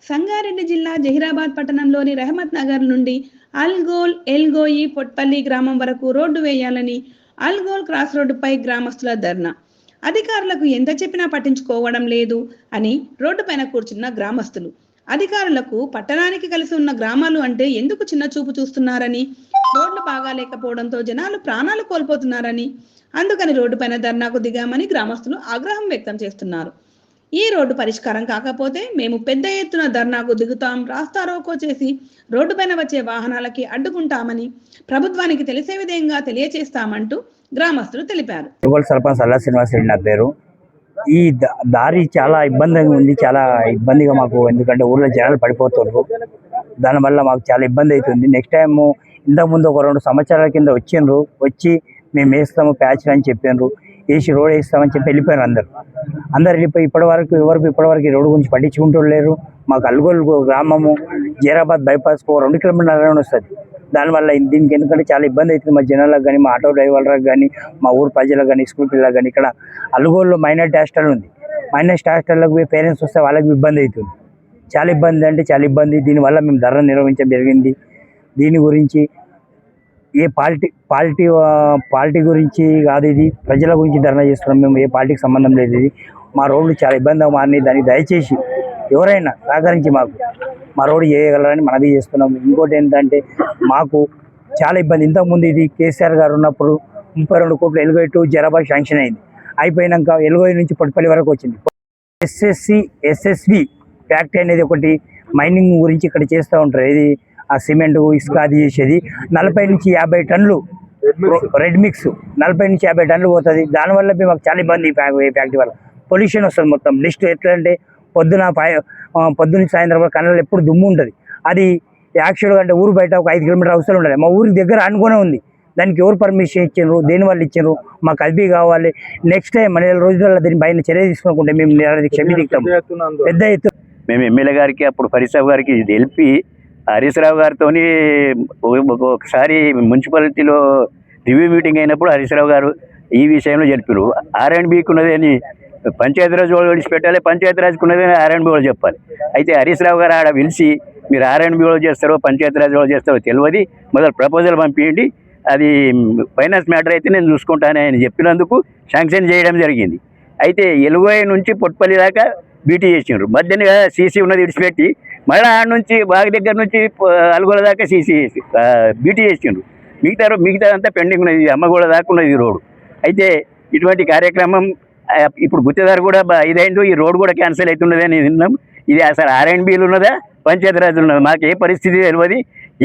సంగారెడ్డి జిల్లా జహీరాబాద్ పట్టణంలోని రెహమత్ నగర్ నుండి అల్గోల్ ఎల్గోయి పొట్పల్లి గ్రామం వరకు రోడ్డు వేయాలని అల్గోల్ క్రాస్ రోడ్డుపై గ్రామస్తుల ధర్నా. అధికారులకు ఎంత చెప్పినా పట్టించుకోవడం లేదు అని రోడ్డుపైన కూర్చున్న గ్రామస్తులు అధికారులకు పట్టణానికి కలిసి ఉన్న గ్రామాలు అంటే ఎందుకు చిన్న చూపు చూస్తున్నారని, రోడ్లు బాగాలేకపోవడంతో జనాలు ప్రాణాలు కోల్పోతున్నారని, అందుకని రోడ్డుపైన ధర్నాకు దిగామని గ్రామస్తులు ఆగ్రహం వ్యక్తం చేస్తున్నారు. ఈ రోడ్డు పరిష్కారం కాకపోతే మేము పెద్ద ఎత్తున ధర్నాకు దిగుతాం, రాస్తారోకో చేసి రోడ్డుపైన వచ్చే వాహనాలకి అడ్డుకుంటామని ప్రభుత్వానికి తెలిసే విధంగా తెలియచేస్తామంటూ గ్రామస్తులు తెలిపారు. సర్పంచ్ అల్లా శ్రీనివాస్ రెడ్డి నా పేరు. ఈ దారి చాలా ఇబ్బందిగా ఉంది, చాలా ఇబ్బందిగా మాకు. ఎందుకంటే ఊర్లో జనాలు పడిపోతున్నారు, దానివల్ల మాకు చాలా ఇబ్బంది అవుతుంది. నెక్స్ట్ టైం ఇంతకుముందు ఒక 2 సంవత్సరాల కింద వచ్చిండ్రు, వచ్చి మేము వేస్తాము ప్యాచ్ అని చెప్పినారు, వేసి రోడ్ వేస్తామని చెప్పి వెళ్ళిపోయారు. అందరు వెళ్ళిపోయి ఇప్పటివరకు ఈ రోడ్డు గురించి పట్టించుకుంటూ లేరు. మాకు అల్గోల్ గ్రామము జహీరాబాద్ బైపాస్కు 2 కిలోమీటర్ల వస్తుంది. దానివల్ల దీనికి ఎందుకంటే చాలా ఇబ్బంది అవుతుంది మా జనాలకు కానీ, మా ఆటో డ్రైవర్లకు కానీ, మా ఊరు ప్రజలకు కానీ, స్కూల్ పిల్లలకు కానీ. ఇక్కడ అల్గోల్లో మైనార్టీ హాస్టల్ ఉంది. మైనార్టీ హాస్టల్లకు పేరెంట్స్ వస్తే వాళ్ళకి ఇబ్బంది అవుతుంది. చాలా ఇబ్బంది అంటే చాలా ఇబ్బంది. దీనివల్ల మేము ధర్నా నిర్వహించడం జరిగింది. దీని గురించి ఏ పార్టీ గురించి కాదు, ఇది ప్రజల గురించి ధర్నా చేస్తున్నాం. మేము ఏ పార్టీకి సంబంధం లేదు. ఇది మా రోడ్లు చాలా ఇబ్బందిగా మారినాయి. దానికి దయచేసి ఎవరైనా సహకరించి మా రోడ్డు చేయగలరని మనవి చేస్తున్నాం. ఇంకోటి ఏంటంటే మాకు చాలా ఇబ్బంది. ఇంతకుముందు ఇది కేసీఆర్ గారు ఉన్నప్పుడు 32 కోట్లు ఎల్గోయి టు జహీరాబాద్ శాంక్షన్ అయింది. అయిపోయినాక ఎల్గోయి నుంచి పొట్పల్లి వరకు వచ్చింది. ఎస్ఎస్వి ఫ్యాక్టరీ అనేది ఒకటి మైనింగ్ గురించి ఇక్కడ చేస్తూ ఉంటారు. ఇది ఆ సిమెంట్ ఇసుక అది చేసేది 40 నుంచి 50 టన్నులు రెడ్ మిక్స్ 40 నుంచి 50 టన్నులు పోతుంది. దానివల్ల మాకు చాలా ఇబ్బంది. ఫ్యాక్టరీ వల్ల పొల్యూషన్ వస్తుంది మొత్తం. లిస్ట్ ఎట్లా అంటే పొద్దున్న సాయంత్రం వరకు కళ్ళలో ఎప్పుడు దుమ్ము ఉంటుంది. అది యాక్చువల్గా అంటే ఊరు బయట ఒక 5 కిలోమీటర్ అవసరం ఉండాలి. మా ఊరికి దగ్గర అనుకునే ఉంది. దానికి ఎవరు పర్మిషన్ ఇచ్చారు, దేనివల్ల ఇచ్చారు, మాకు అది కావాలి. నెక్స్ట్ టైం 17 రోజులలో దీని పైన చర్య తీసుకుంటే మేము క్షమిస్తాము. పెద్ద ఎత్తు మేము ఎమ్మెల్యే గారికి అప్పుడు పరిశ్రమ గారికి తెలిపి హరీష్ రావు గారితో ఒకసారి మున్సిపాలిటీలో రివ్యూ మీటింగ్ అయినప్పుడు హరీష్ రావు గారు ఈ విషయంలో జరిపారు. R&Bకి ఉన్నది అని పంచాయతీరాజ్ వాళ్ళు విడిచిపెట్టాలి, పంచాయతీరాజ్కి ఉన్నది అని R&B వాళ్ళు చెప్పాలి. అయితే హరీష్ రావు గారు ఆడ పిలిచి మీరు R&B వాళ్ళు చేస్తారో పంచాయతీరాజ్ వాళ్ళు చేస్తారో తెలియదు, మొదలు ప్రపోజల్ పంపించండి, అది ఫైనాన్స్ మ్యాటర్ అయితే నేను చూసుకుంటాను అని చెప్పినందుకు శాంక్షన్ చేయడం జరిగింది. అయితే ఎలుగోయి నుంచి పొట్పల్లి దాకా బీటీ చేసిండ్రు. మధ్యన సీసీ ఉన్నది విడిచిపెట్టి మళ్ళీ ఆడ నుంచి బాగా దగ్గర నుంచి అల్గోల దాకా సీసీ బీటీ చేసిండ్రు. మిగతా అంతా పెండింగ్ ఉన్నది, అమ్మగోళ దాకా ఉన్నది ఈ రోడ్డు. అయితే ఇటువంటి కార్యక్రమం ఇప్పుడు గుత్తేదారు కూడా ఇదైందో ఈ రోడ్డు కూడా క్యాన్సిల్ అవుతున్నది అని విన్నాం. ఇది అసలు R&Bలు ఉన్నదా పంచాయతీరాజులు ఉన్నదా మాకు ఏ పరిస్థితి తెలియదు.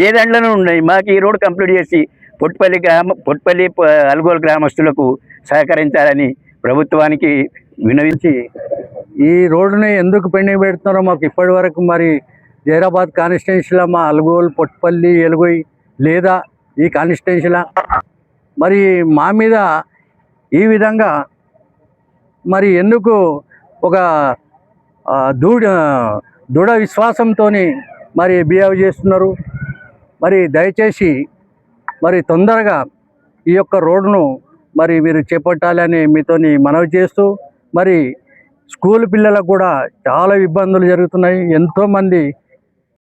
ఏ దాంట్లోనూ ఉన్నాయి. మాకు ఈ రోడ్డు కంప్లీట్ చేసి పొట్పల్లి అల్గోల్ గ్రామస్తులకు సహకరించాలని ప్రభుత్వానికి వినవించి ఈ రోడ్డుని ఎందుకు పెండింగ్ పెడుతున్నారో మాకు ఇప్పటి వరకు మరి జహీరాబాద్ కాన్స్టిట్యున్సీలో మా అల్గోల్ పొట్పల్లి ఎలుగోయి లేదా ఈ కాన్స్టిట్యున్సీలో మరి మా మీద ఈ విధంగా మరి ఎందుకు ఒక దృఢ విశ్వాసంతో మరి బిహేవ్ చేస్తున్నారు. మరి దయచేసి మరి తొందరగా ఈ యొక్క రోడ్డును మరి మీరు చేపట్టాలని మీతోని మనవి చేస్తూ, మరి స్కూల్ పిల్లలకు కూడా చాలా ఇబ్బందులు జరుగుతున్నాయి. ఎంతోమంది